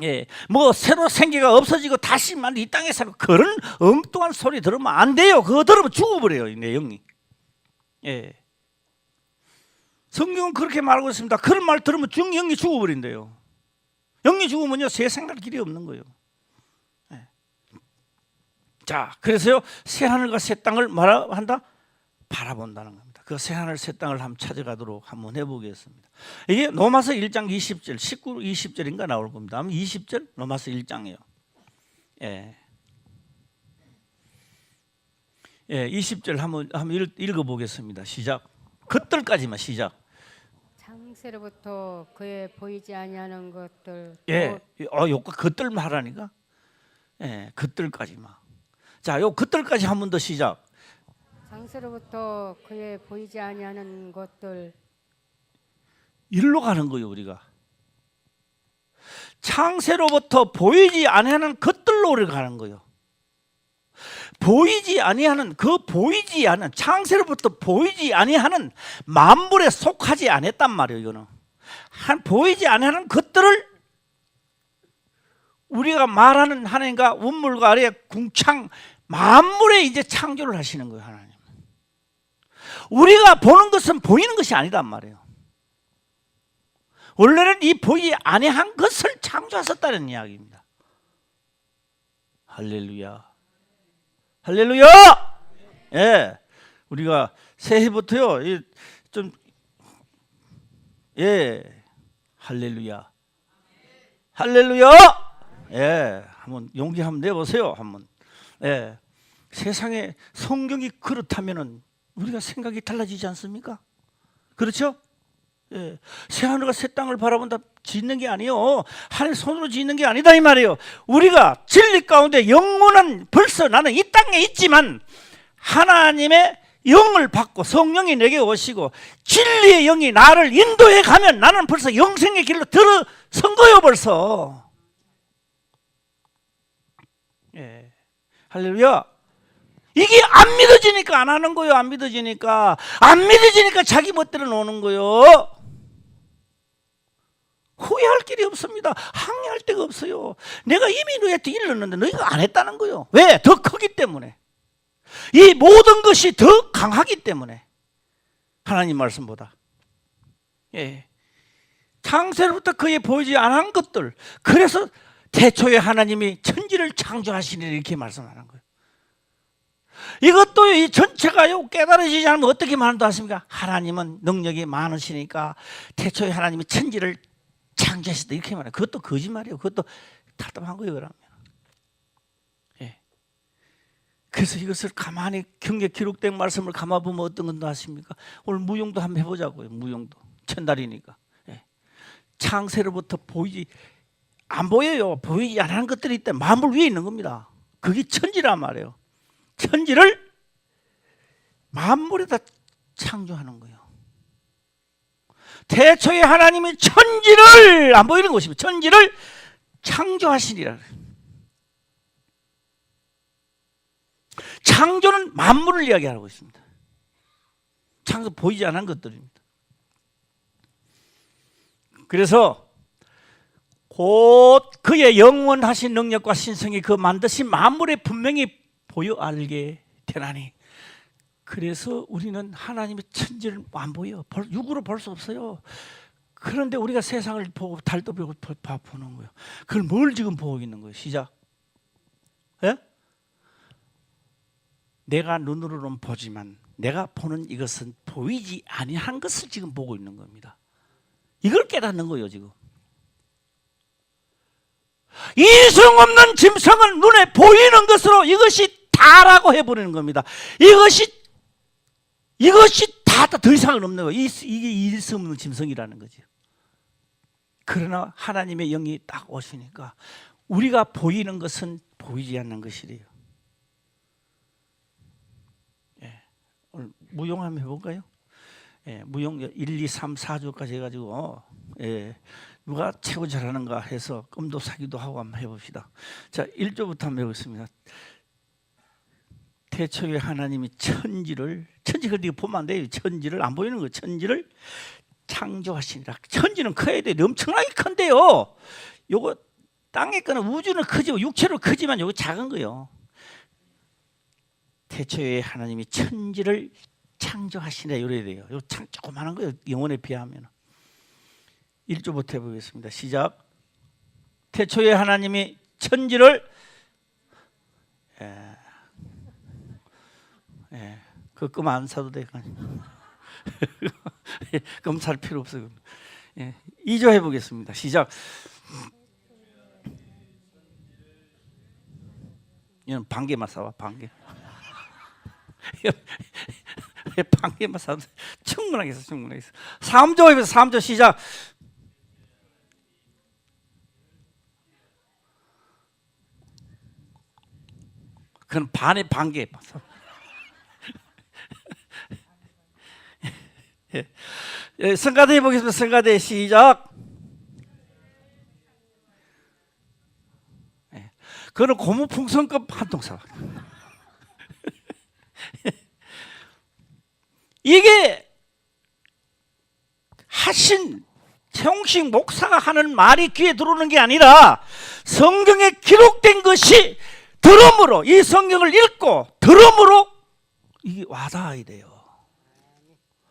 예, 뭐 새로 생기가 없어지고 다시만 이 땅에 살고 그런 엉뚱한 소리 들으면 안 돼요. 그거 들으면 죽어버려요, 내 영이. 예, 성경은 그렇게 말하고 있습니다. 그런 말 들으면 영이 죽어버린대요. 영이 죽으면요, 세상 길이 없는 거예요. 예. 자, 그래서요, 새 하늘과 새 땅을 말한다, 바라본다는 겁니다. 그 새 하늘 새 땅을 한번 찾아가도록 한번 해보겠습니다. 이게 로마서 1장 20절, 19, 20절인가 나올 겁니다. 20절 로마서 1장이에요. 예. 예, 20절 한번 읽어보겠습니다. 시작. 그들까지만 시작. 창세로부터 그의 보이지 아니하는 것들. 예, 요거 그들 말하니까. 예, 그들까지만. 자, 요 그들까지 한 번 더 시작. 창세로부터 그의 보이지 아니하는 것들. 일로 가는 거예요, 우리가. 창세로부터 보이지 아니하는 것들로 우리가 가는 거예요. 보이지 아니하는, 그 보이지 않은, 창세로부터 보이지 아니하는 만물에 속하지 않았단 말이에요. 이거는 보이지 아니하는 것들을 우리가 말하는 하나님과 원물과 아래 궁창 만물에 이제 창조를 하시는 거예요. 하나님. 우리가 보는 것은 보이는 것이 아니란 말이에요. 원래는 이 보이지 아니한 것을 창조하셨다는 이야기입니다. 할렐루야. 할렐루야. 예, 우리가 새해부터요, 좀, 예, 할렐루야. 할렐루야. 예, 한번 용기 한번 내보세요. 한번. 예, 세상에 성경이 그렇다면은 우리가 생각이 달라지지 않습니까? 그렇죠? 예, 새 하늘과 새 땅을 바라본다 짓는 게 아니요, 하나님 손으로 짓는 게 아니다 이 말이에요. 우리가 진리 가운데 영원한, 벌써 나는 이 땅에 있지만 하나님의 영을 받고 성령이 내게 오시고 진리의 영이 나를 인도해 가면 나는 벌써 영생의 길로 들어선 거예요, 벌써. 예, 할렐루야. 이게 안 믿어지니까 안 하는 거예요. 안 믿어지니까 자기 멋대로 노는 거예요. 후회할 길이 없습니다. 항의할 데가 없어요. 내가 이미 너희한테 일렀는데 너희가 안 했다는 거예요. 왜? 더 크기 때문에. 이 모든 것이 더 강하기 때문에. 하나님 말씀보다. 예. 창세로부터 그의 보이지 않은 것들. 그래서 태초에 하나님이 천지를 창조하시니 이렇게 말씀하는 거예요. 이것도 이 전체가요, 깨달아지지 않으면 어떻게 말한다 하십니까? 하나님은 능력이 많으시니까 태초에 하나님이 천지를 창조하셨다 이렇게 말해요. 그것도 거짓말이에요. 그것도 답답한 거예요. 그러면. 예. 그래서 이것을 가만히 경에 기록된 말씀을 가만 보면 어떤 건지 아십니까? 오늘 무용도 한번 해보자고요. 무용도 첫날이니까. 예. 창세로부터 보이지 안 보여요. 보이지 않는 것들이 있다. 만물 위에 있는 겁니다. 그게 천지란 말이에요. 천지를 만물에다 창조하는 거예요. 태초에 하나님이 천지를 안 보이는 것입니다. 천지를 창조하시니라. 창조는 만물을 이야기하고 있습니다. 창조 보이지 않는 것들입니다. 그래서 곧 그의 영원하신 능력과 신성이 그 만드신 만물에 분명히 보여 알게 되나니. 그래서 우리는 하나님의 천지를 안 보여. 육으로 볼 수 없어요. 그런데 우리가 세상을 보고 달도 보고 보는 거예요. 그걸 뭘 지금 보고 있는 거예요? 시작. 예? 내가 눈으로는 보지만 내가 보는 이것은 보이지 아니한 것을 지금 보고 있는 겁니다. 이걸 깨닫는 거예요 지금. 이성 없는 짐승은 눈에 보이는 것으로 이것이 다라고 해버리는 겁니다. 이것이 다 더 이상은 없는 거예요. 이게 이성 없는 짐승이라는 거죠. 그러나 하나님의 영이 딱 오시니까 우리가 보이는 것은 보이지 않는 것이래요. 예. 오늘 무용 한번 해볼까요? 예. 무용 1, 2, 3, 4조까지 해가지고 예. 누가 최고 잘하는가 해서 금도 사기도 하고 한번 해봅시다. 자, 1조부터 한번 해보겠습니다. 태초에 하나님이 천지를 보면 안 돼요. 천지를 안 보이는 거예요. 천지를 창조하시니라. 천지는 커야 돼요. 엄청나게 큰데요. 요거 땅에 거는 우주는 크죠. 육체로 크지만 요거 작은 거예요. 태초에 하나님이 천지를 창조하시니라 이래야 돼요. 요 참 조그마한 거예요. 영혼에 비하면. 1조부터 해보겠습니다. 시작. 태초에 하나님이 천지를 그금 안 사도 돼. 그럼 살 필요 없어요. 2조 해보겠습니다. 시작. 이건 반개만 사와. 반개. 반개만 사도 충분하게 써. 충분하게 써. 3조 해보세요. 3조 시작. 그건 반의 반개. 성가대 해보겠습니다. 성가대 시작. 그거는 고무풍선급 한 통 사와. 이게 하신 최홍식 목사가 하는 말이 귀에 들어오는 게 아니라 성경에 기록된 것이 들음으로, 이 성경을 읽고 들음으로 이게 와닿아야 돼요.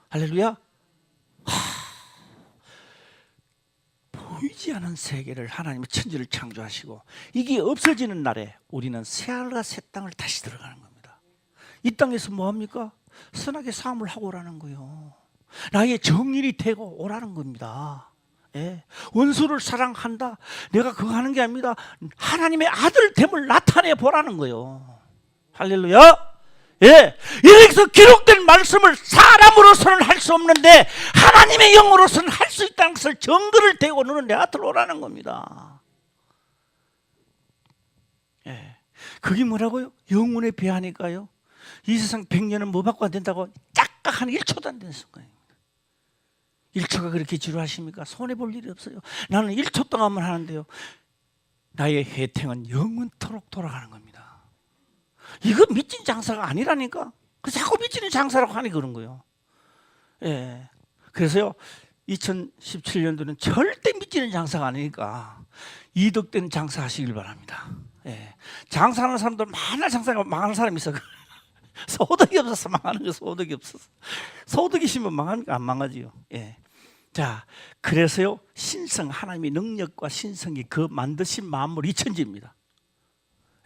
할렐루야. 보이지 않은 세계를 하나님의 천지를 창조하시고 이게 없어지는 날에 우리는 새하늘과 새 땅을 다시 들어가는 겁니다. 이 땅에서 뭐합니까? 선하게 삶을 하고 오라는 거예요. 나의 정인이 되고 오라는 겁니다. 예. 원수를 사랑한다. 내가 그거 하는 게 아닙니다. 하나님의 아들됨을 나타내 보라는 거예요. 할렐루야. 예, 여기서 기록된 말씀을 사람으로서는 할 수 없는데 하나님의 영으로서는 할 수 있다는 것을 증거를 대고 너는 내 앞으로 오라는 겁니다. 예, 그게 뭐라고요? 영혼에 비하니까요. 이 세상 100년은 뭐 받고 안 된다고 짝딱 한 1초도 안 되는 순간입니다. 1초가 그렇게 지루하십니까? 손해볼 일이 없어요. 나는 1초 동안만 하는데요, 나의 혜택은 영원토록 돌아가는 겁니다. 이거 미친 장사가 아니라니까. 그래서 자꾸 미치는 장사라고 하니 그런 거예요. 예. 그래서요, 2017년도는 절대 미치는 장사가 아니니까 이득된 장사 하시길 바랍니다. 예. 장사하는 사람들 맨날 장사가 망하는 사람이 있어. 소득이 없어서 망하는 거. 소득이 없어서. 소득이 있으면 망하니까 안 망하지요. 예. 자, 그래서요, 신성, 하나님의 능력과 신성이 그 만드신 만물 이천지입니다.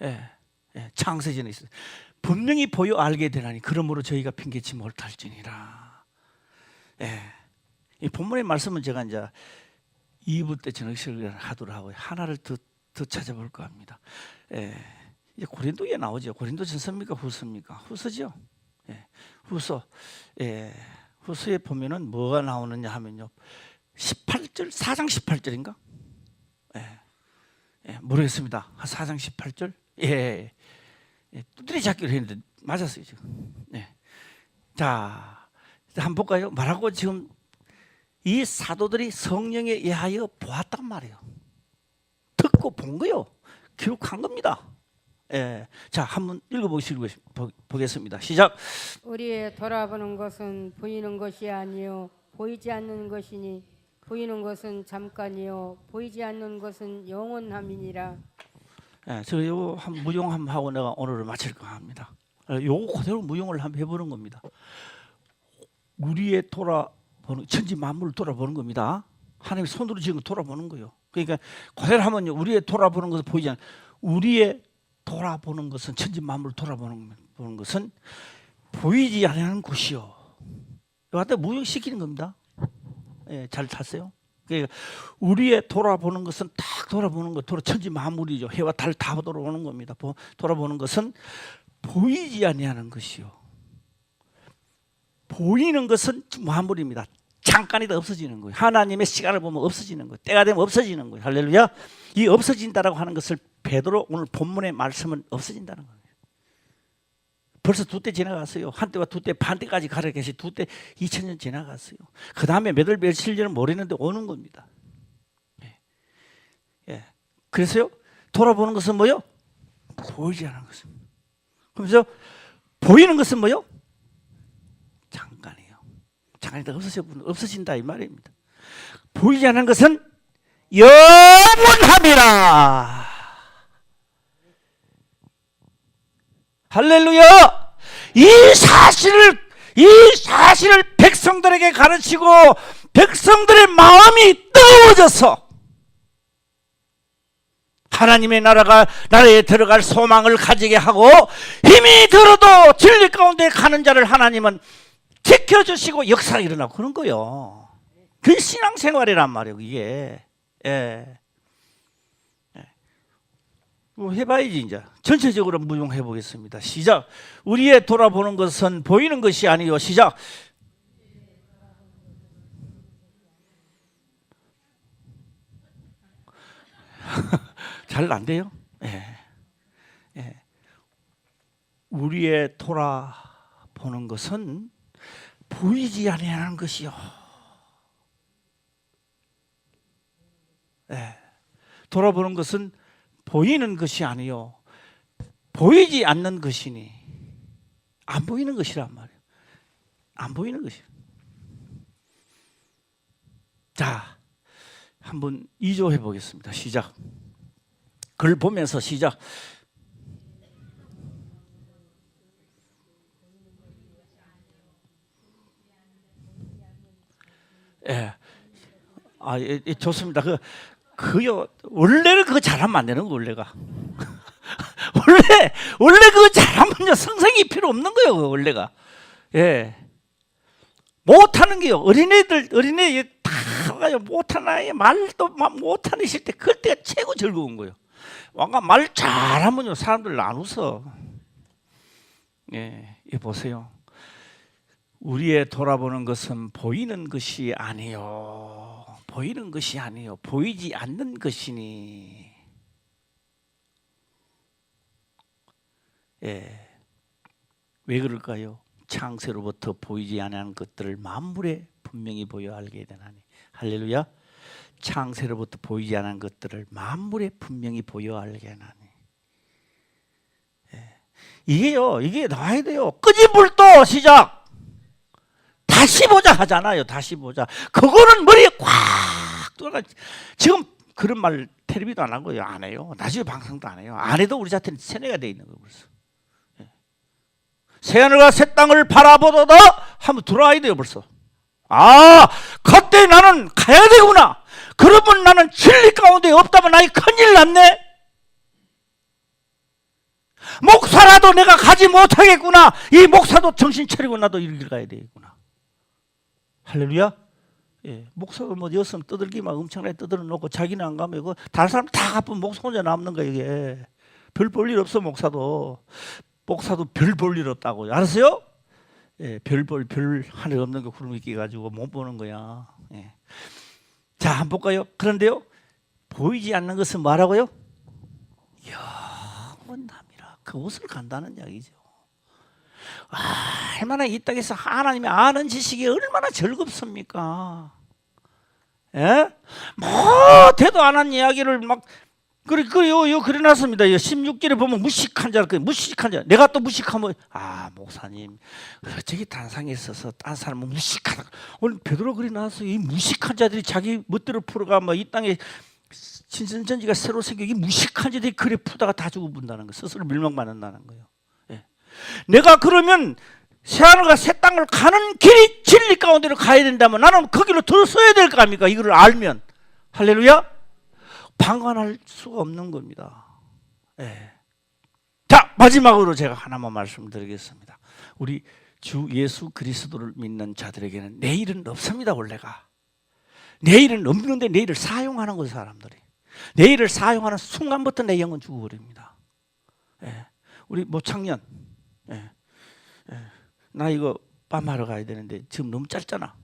예. 예, 창세전에 있어요. 분명히 보여 알게 되나니 그러므로 저희가 핑계치 못할지니라. 예, 이 본문의 말씀은 제가 이제 2부 때 저녁식을 하도록 하고 하나를 더 찾아볼까 합니다. 예, 이제 고린도에 나오죠. 고린도전서입니까 후서입니까? 후서죠. 예, 후서. 예, 후서에 보면은 뭐가 나오느냐 하면요. 18절, 4장 18절인가? 예, 예, 모르겠습니다. 4장 18절? 예, 예, 두드리 잡기로 했는데 맞았어요 지금. 예. 자, 한번 볼까요? 말하고 지금 이 사도들이 성령에 의하여 보았단 말이에요. 듣고 본 거요. 기록한 겁니다. 예. 자, 한번 읽어보겠습니다. 시작. 우리의 돌아보는 것은 보이는 것이 아니요 보이지 않는 것이니 보이는 것은 잠깐이요 보이지 않는 것은 영원함이니라. 예, 저 요거 한 무용 한번 하고 내가 오늘을 마칠까 합니다. 요거 그대로 무용을 한번 해보는 겁니다. 우리의 돌아보는 천지 만물을 돌아보는 겁니다. 하나님 손으로 지금 돌아보는 거예요. 그러니까 그대로 하면요, 우리의 돌아보는 것은 보이지 않. 우리의 돌아보는 것은 천지 만물을 돌아보는 것은 보이지 않는 곳이요. 이거 무용시키는 겁니다. 예, 잘 탔어요. 그러니까 우리의 돌아보는 것은 딱 돌아보는 것, 천지 만물이죠. 해와 달 다 돌아보는 겁니다. 돌아보는 것은 보이지 아니하는 것이요. 보이는 것은 만물입니다. 잠깐이다 없어지는 거예요. 하나님의 시간을 보면 없어지는 거예요. 때가 되면 없어지는 거예요. 할렐루야. 이 없어진다라고 하는 것을 베드로 오늘 본문의 말씀은 없어진다는 거예요. 벌써 2대 지나갔어요. 한때와 2대 반대까지 가려 계시 2대 2000년 지나갔어요. 그 다음에 몇 월 며칠 전은 모르는데 오는 겁니다. 예. 예. 그래서요, 돌아보는 것은 뭐요? 보이지 않는 것은. 그래서 보이는 것은 뭐요? 잠깐이에요. 잠깐이다 없어진다 이 말입니다. 보이지 않는 것은 영원함이라. 할렐루야. 이 사실을 백성들에게 가르치고 백성들의 마음이 뜨거워져서 하나님의 나라에 들어갈 소망을 가지게 하고 힘이 들어도 진리 가운데 가는 자를 하나님은 지켜주시고 역사가 일어나고 그런 거요. 그게 신앙생활이란 말이에요. 이게. 예. 해봐야지. 이제 전체적으로 무용해 보겠습니다. 시작. 우리의 돌아보는 것은 보이는 것이 아니요. 시작. 잘 안 돼요? 예. 예. 우리의 돌아보는 것은 보이지 아니하는 것이요. 예. 돌아보는 것은 보이는 것이 아니요 보이지 않는 것이니. 안 보이는 것이란 말이에요. 안 보이는 것이에요. 자, 한번 2조 해보겠습니다. 시작. 글 보면서 시작. 예. 아, 예, 예, 좋습니다. 그요 원래는 그거 잘하면 안 되는 거 원래가. 원래 그거 잘하면요 성생이 필요 없는 거예요. 그거 원래가. 예. 못하는 게요. 어린애 다 가요. 못하는 아이 말도 못하는 시일 때 그때가 최고 즐거운 거예요. 왕가 말 잘하면요 사람들 안 웃어. 예, 이 보세요. 우리의 돌아보는 것은 보이는 것이 아니요. 보이는 것이 아니요. 보이지 않는 것이니. 예. 왜 그럴까요? 창세로부터 보이지 않는 것들을 만물에 분명히 보여 알게 되나니. 할렐루야. 창세로부터 보이지 않는 것들을 만물에 분명히 보여 알게 되나니. 예. 이게 나와야 돼요. 끄진 불도 시작. 다시 보자 하잖아요. 다시 보자. 그거는 머리에 꽉 돌아. 지금 그런 말 텔레비도 안 하고요. 안 해요. 나중에 방송도 안 해요. 안 해도 우리 자체는 세뇌가 돼 있는 거예요. 벌써. 예. 새하늘과 새 땅을 바라보도다 한번 들어와야 돼요. 벌써. 아, 그때 나는 가야 되구나. 그러면 나는 진리 가운데 없다면 나이 큰일 났네. 목사라도 내가 가지 못하겠구나. 이 목사도 정신 차리고 나도 이 길 가야 되겠구나. 할렐루야. 예, 목사가 뭐 여섯 떠들기만 엄청나게 떠들어 놓고 자기는 안 가면 이거 다른 사람 다 갚으면 목사 혼자 남는 거야. 이게 별 볼 일 없어. 목사도 별 볼 일 없다고. 알았어요? 예, 별 하늘 없는 거 구름이 끼가지고 못 보는 거야. 예. 자, 한번 볼까요? 그런데요, 보이지 않는 것은 뭐라고요? 영원함이라. 그곳을 간다는 이야기죠. 얼마나 이 땅에서 하나님의 아는 지식이 얼마나 즐겁습니까? 예? 뭐 대도 안 한 이야기를 막 그래요 그래놨습니다. 16절에 보면 무식한 자, 무식한 자. 내가 또 무식하면 목사님 저기 단상에 있어서 딴 사람은 무식하다. 오늘 베드로 그래 나왔어요. 이 무식한 자들이 자기 멋대로 풀어가 이 땅에 신선전지가 새로 생겨 이 무식한 자들이 그래 푸다가 다 죽어본다는 거, 스스로 멸망받는다는 거예요. 예. 내가 그러면 새하늘과 새 땅을 가는 길이 진리 가운데로 가야 된다면 나는 거기로 들어서야 될 거 아닙니까? 이걸 알면. 할렐루야. 방관할 수가 없는 겁니다. 예. 자, 마지막으로 제가 하나만 말씀드리겠습니다. 우리 주 예수 그리스도를 믿는 자들에게는 내일은 없습니다. 원래가 내일은 없는데 내일을 사용하는 거예요. 사람들이 내일을 사용하는 순간부터 내 영은 죽어버립니다. 예. 우리 모창년, 예. 나 이거 빰하러 가야 되는데 지금 너무 짧잖아.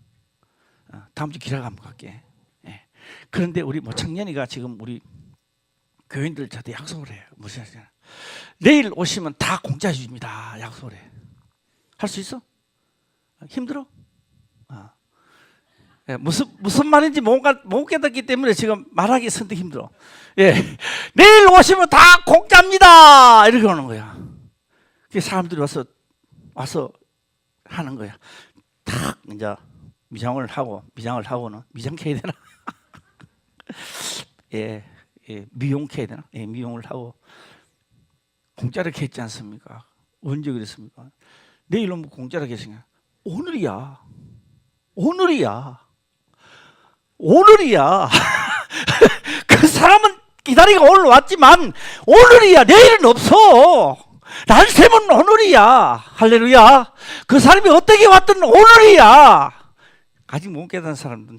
다음 주 기라 가면 갈게. 예. 그런데 우리 모창년이가 지금 우리 교인들 저한테 약속을 해요. 무슨 약속이냐? 내일 오시면 다 공짜 줍니다. 약속을 해. 할 수 있어? 힘들어? 예, 무슨 말인지 못 깨닫기 때문에 지금 말하기 선뜻 힘들어. 예, 내일 오시면 다 공짜입니다. 이렇게 하는 거야. 사람들이 와서 하는 거야. 탁 이제 미장을 하고는 미장해야 되나? 예, 미용해야 되나? 예, 미용을 하고 공짜로 했지 않습니까? 언제 그랬습니까? 내일 오면 공짜로 했으니까 오늘이야. 그 사람은 기다리고 오늘 왔지만 오늘이야. 내일은 없어. 날 세면 오늘이야. 할렐루야. 그 사람이 어떻게 왔든 오늘이야. 아직 못 깨달은 사람은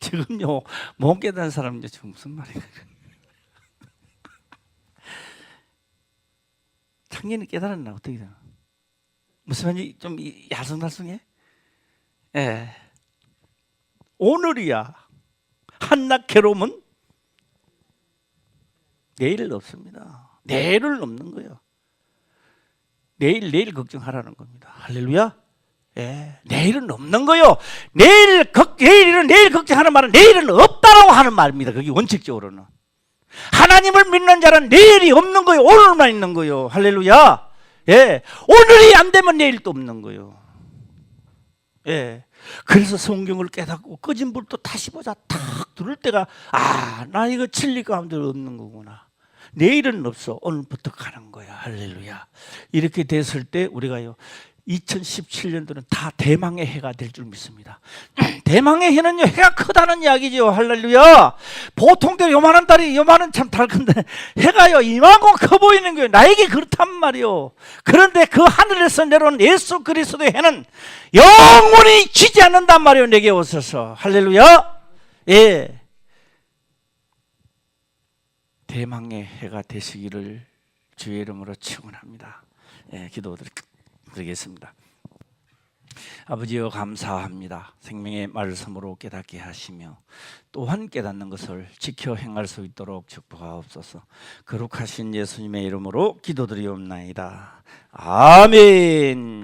지금요 못 깨달은 사람은 지금 무슨 말이야? 창년이 깨달았나 어떻게 되나? 무슨 말인지 좀 야성달성해? 예. 오늘이야. 한낱 괴로움은 내일은 없습니다. 내일은 없는 거예요. 내일 걱정하라는 겁니다. 할렐루야. 예, 내일은 없는 거요. 내일 걱정하는 말은 내일은 없다라고 하는 말입니다. 그게 원칙적으로는 하나님을 믿는 자는 내일이 없는 거요. 오늘만 있는 거요. 할렐루야. 예, 오늘이 안 되면 내일도 없는 거요. 예, 그래서 성경을 깨닫고 꺼진 불도 다시 보자. 탁 들을 때가 나 이거 진리 가운데 없는 거구나. 내일은 없어. 오늘부터 가는 거야. 할렐루야. 이렇게 됐을 때 우리가요 2017년도는 다 대망의 해가 될 줄 믿습니다. 대망의 해는요 해가 크다는 이야기죠. 할렐루야. 보통대로 요만한 달이 요만한 참 달 큰데 해가요 이만큼 커 보이는 거예요. 나에게 그렇단 말이요. 그런데 그 하늘에서 내려온 예수 그리스도의 해는 영원히 지지 않는단 말이요. 내게 오셔서. 할렐루야. 예, 대망의 해가 되시기를 주의 이름으로 축원합니다. 예, 기도드리겠습니다. 아버지여 감사합니다. 생명의 말씀으로 깨닫게 하시며 또한 깨닫는 것을 지켜 행할 수 있도록 축복하옵소서. 거룩하신 예수님의 이름으로 기도드리옵나이다. 아멘.